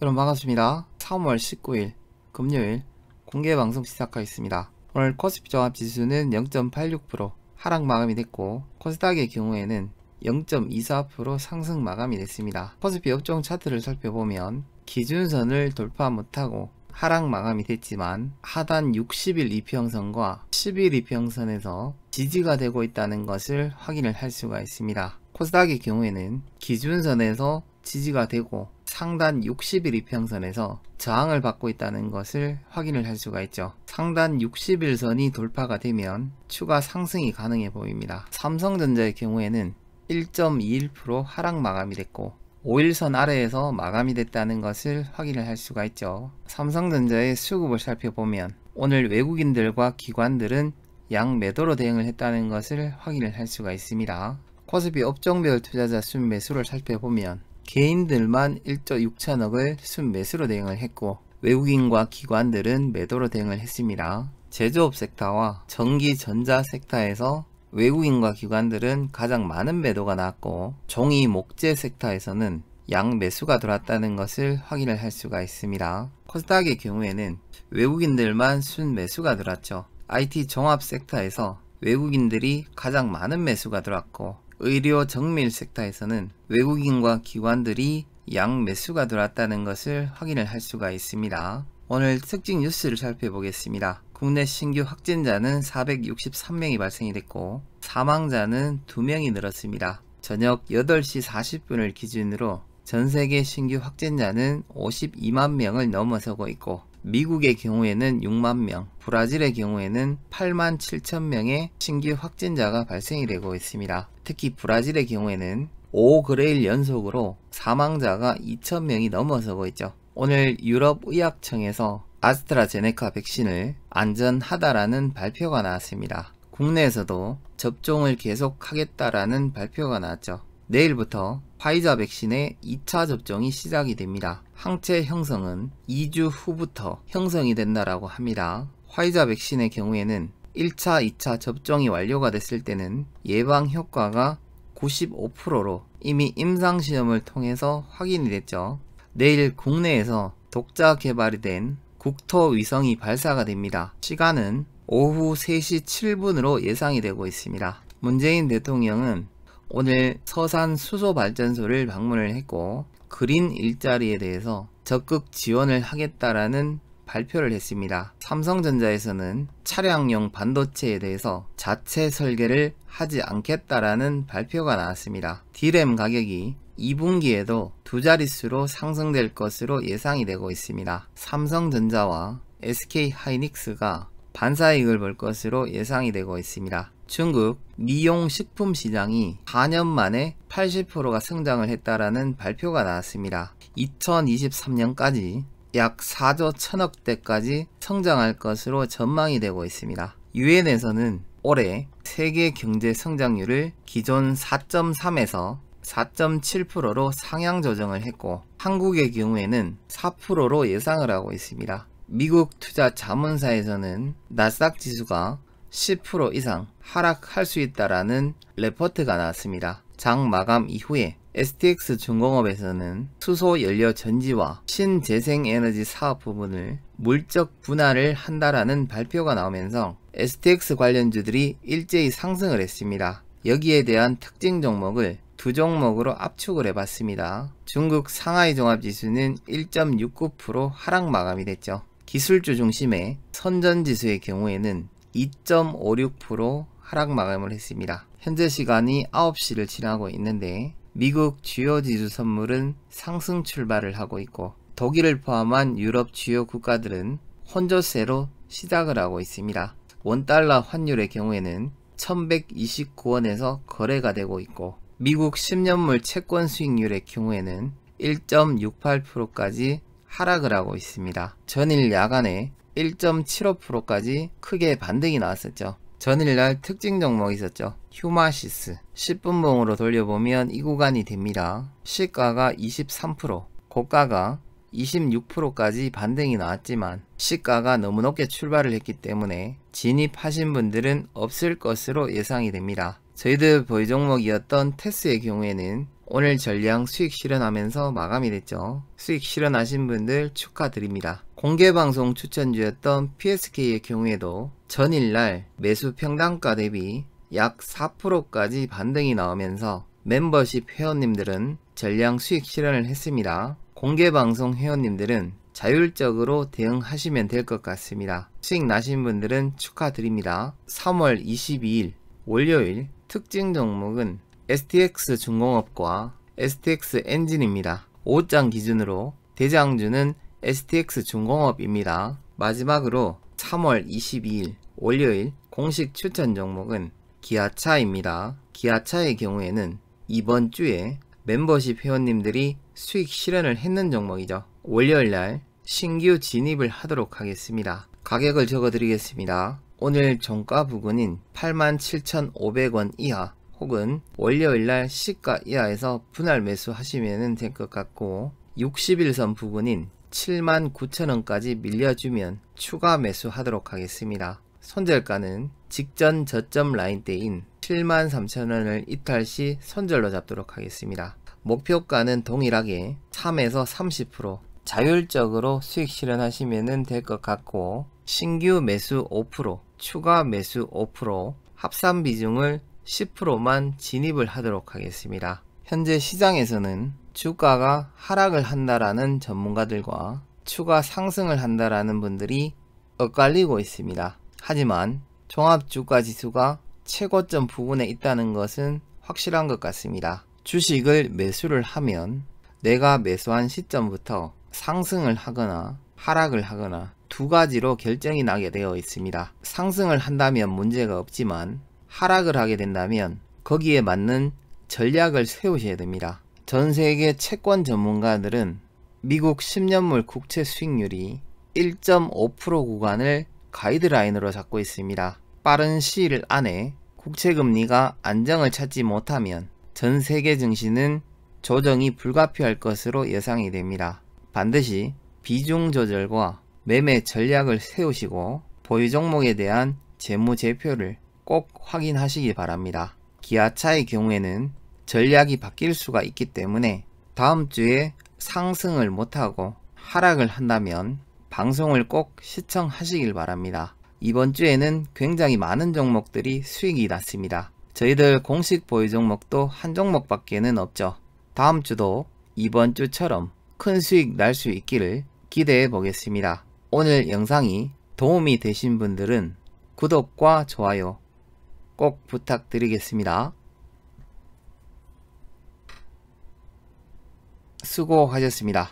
여러분 반갑습니다. 3월 19일 금요일 공개방송 시작하겠습니다. 오늘 코스피 종합지수는 0.86% 하락 마감이 됐고, 코스닥의 경우에는 0.24% 상승 마감이 됐습니다. 코스피 업종 차트를 살펴보면 기준선을 돌파 못하고 하락 마감이 됐지만 하단 60일 이평선과 10일 이평선에서 지지가 되고 있다는 것을 확인을 할 수가 있습니다. 코스닥의 경우에는 기준선에서 지지가 되고 상단 60일 이평선에서 저항을 받고 있다는 것을 확인을 할 수가 있죠. 상단 60일선이 돌파가 되면 추가 상승이 가능해 보입니다. 삼성전자의 경우에는 1.21% 하락 마감이 됐고 5일선 아래에서 마감이 됐다는 것을 확인을 할 수가 있죠. 삼성전자의 수급을 살펴보면 오늘 외국인들과 기관들은 양매도로 대응을 했다는 것을 확인을 할 수가 있습니다. 코스피 업종별 투자자 순매수를 살펴보면 개인들만 1조 6천억을 순매수로 대응을 했고, 외국인과 기관들은 매도로 대응을 했습니다. 제조업 섹터와 전기 전자 섹터에서 외국인과 기관들은 가장 많은 매도가 나왔고, 종이 목재 섹터에서는 양매수가 들어왔다는 것을 확인을 할 수가 있습니다. 코스닥의 경우에는 외국인들만 순매수가 들어왔죠. IT 종합 섹터에서 외국인들이 가장 많은 매수가 들어왔고, 의료 정밀 섹터에서는 외국인과 기관들이 양매수가 들어왔다는 것을 확인을 할 수가 있습니다. 오늘 특징 뉴스를 살펴보겠습니다. 국내 신규 확진자는 463명이 발생이 됐고 사망자는 2명이 늘었습니다. 저녁 8시 40분을 기준으로 전세계 신규 확진자는 52만 명을 넘어서고 있고, 미국의 경우에는 6만 명, 브라질의 경우에는 8만 7천 명의 신규 확진자가 발생이 되고 있습니다. 특히 브라질의 경우에는 5거래일 연속으로 사망자가 2천 명이 넘어서고 있죠. 오늘 유럽의학청에서 아스트라제네카 백신을 안전하다라는 발표가 나왔습니다. 국내에서도 접종을 계속하겠다라는 발표가 나왔죠. 내일부터 화이자 백신의 2차 접종이 시작이 됩니다. 항체 형성은 2주 후부터 형성이 된다라고 합니다. 화이자 백신의 경우에는 1차, 2차 접종이 완료가 됐을 때는 예방 효과가 95%로 이미 임상시험을 통해서 확인이 됐죠. 내일 국내에서 독자 개발이 된 국토위성이 발사가 됩니다. 시간은 오후 3시 7분으로 예상이 되고 있습니다. 문재인 대통령은 오늘 서산 수소발전소를 방문을 했고 그린 일자리에 대해서 적극 지원을 하겠다라는 발표를 했습니다. 삼성전자에서는 차량용 반도체에 대해서 자체 설계를 하지 않겠다라는 발표가 나왔습니다. D램 가격이 2분기에도 두 자릿수로 상승될 것으로 예상이 되고 있습니다. 삼성전자와 SK하이닉스가 반사이익을 볼 것으로 예상이 되고 있습니다. 중국 미용식품 시장이 4년 만에 80%가 성장을 했다라는 발표가 나왔습니다. 2023년까지 약 4조 1천억대까지 성장할 것으로 전망이 되고 있습니다. 유엔에서는 올해 세계 경제 성장률을 기존 4.3에서 4.7%로 상향 조정을 했고, 한국의 경우에는 4%로 예상을 하고 있습니다. 미국 투자 자문사에서는 나스닥 지수가 10% 이상 하락할 수 있다라는 레포트가 나왔습니다. 장 마감 이후에 STX 중공업에서는 수소연료 전지와 신재생에너지 사업 부분을 물적 분할을 한다라는 발표가 나오면서 STX 관련주들이 일제히 상승을 했습니다. 여기에 대한 특징 종목을 두 종목으로 압축을 해봤습니다. 중국 상하이 종합지수는 1.69% 하락 마감이 됐죠. 기술주 중심의 선전지수의 경우에는 2.56% 하락 마감을 했습니다. 현재 시간이 9시를 지나고 있는데 미국 주요 지수 선물은 상승 출발을 하고 있고, 독일을 포함한 유럽 주요 국가들은 혼조세로 시작을 하고 있습니다. 원달러 환율의 경우에는 1129원에서 거래가 되고 있고, 미국 10년물 채권 수익률의 경우에는 1.68%까지 하락을 하고 있습니다. 전일 야간에 1.75%까지 크게 반등이 나왔었죠. 전일날 특징 종목이 있었죠. 휴마시스 10분봉으로 돌려보면 이 구간이 됩니다. 시가가 23%, 고가가 26%까지 반등이 나왔지만 시가가 너무 높게 출발을 했기 때문에 진입하신 분들은 없을 것으로 예상이 됩니다. 저희들 보유 종목이었던 테스의 경우에는 오늘 전량 수익 실현하면서 마감이 됐죠. 수익 실현하신 분들 축하드립니다. 공개방송 추천주였던 PSK의 경우에도 전일날 매수 평단가 대비 약 4%까지 반등이 나오면서 멤버십 회원님들은 전량 수익 실현을 했습니다. 공개방송 회원님들은 자율적으로 대응하시면 될 것 같습니다. 수익 나신 분들은 축하드립니다. 3월 22일 월요일 특징 종목은 STX 중공업과 STX 엔진입니다. 5장 기준으로 대장주는 STX 중공업입니다. 마지막으로 3월 22일 월요일 공식 추천 종목은 기아차입니다. 기아차의 경우에는 이번 주에 멤버십 회원님들이 수익 실현을 했는 종목이죠. 월요일날 신규 진입을 하도록 하겠습니다. 가격을 적어드리겠습니다. 오늘 종가 부근인 87,500원 이하 혹은 월요일날 시가 이하에서 분할 매수하시면 될 것 같고 60일선 부근인 79,000원까지 밀려주면 추가 매수하도록 하겠습니다. 손절가는 직전 저점 라인대인 73,000원을 이탈 시 손절로 잡도록 하겠습니다. 목표가는 동일하게 3에서 30% 자율적으로 수익 실현하시면 될 것 같고 신규 매수 5%, 추가 매수 5%, 합산 비중을 10%만 진입을 하도록 하겠습니다. 현재 시장에서는 주가가 하락을 한다라는 전문가들과 추가 상승을 한다라는 분들이 엇갈리고 있습니다. 하지만 종합주가지수가 최고점 부근에 있다는 것은 확실한 것 같습니다. 주식을 매수를 하면 내가 매수한 시점부터 상승을 하거나 하락을 하거나 두 가지로 결정이 나게 되어 있습니다. 상승을 한다면 문제가 없지만 하락을 하게 된다면 거기에 맞는 전략을 세우셔야 됩니다. 전 세계 채권 전문가들은 미국 10년물 국채 수익률이 1.5% 구간을 가이드라인으로 잡고 있습니다. 빠른 시일 안에 국채금리가 안정을 찾지 못하면 전 세계 증시는 조정이 불가피할 것으로 예상이 됩니다. 반드시 비중 조절과 매매 전략을 세우시고 보유 종목에 대한 재무제표를 꼭 확인하시기 바랍니다. 기아차의 경우에는 전략이 바뀔 수가 있기 때문에 다음 주에 상승을 못하고 하락을 한다면 방송을 꼭 시청하시길 바랍니다. 이번 주에는 굉장히 많은 종목들이 수익이 났습니다. 저희들 공식 보유 종목도 한 종목밖에는 없죠. 다음 주도 이번 주처럼 큰 수익 날 수 있기를 기대해 보겠습니다. 오늘 영상이 도움이 되신 분들은 구독과 좋아요 꼭 부탁드리겠습니다. 수고하셨습니다.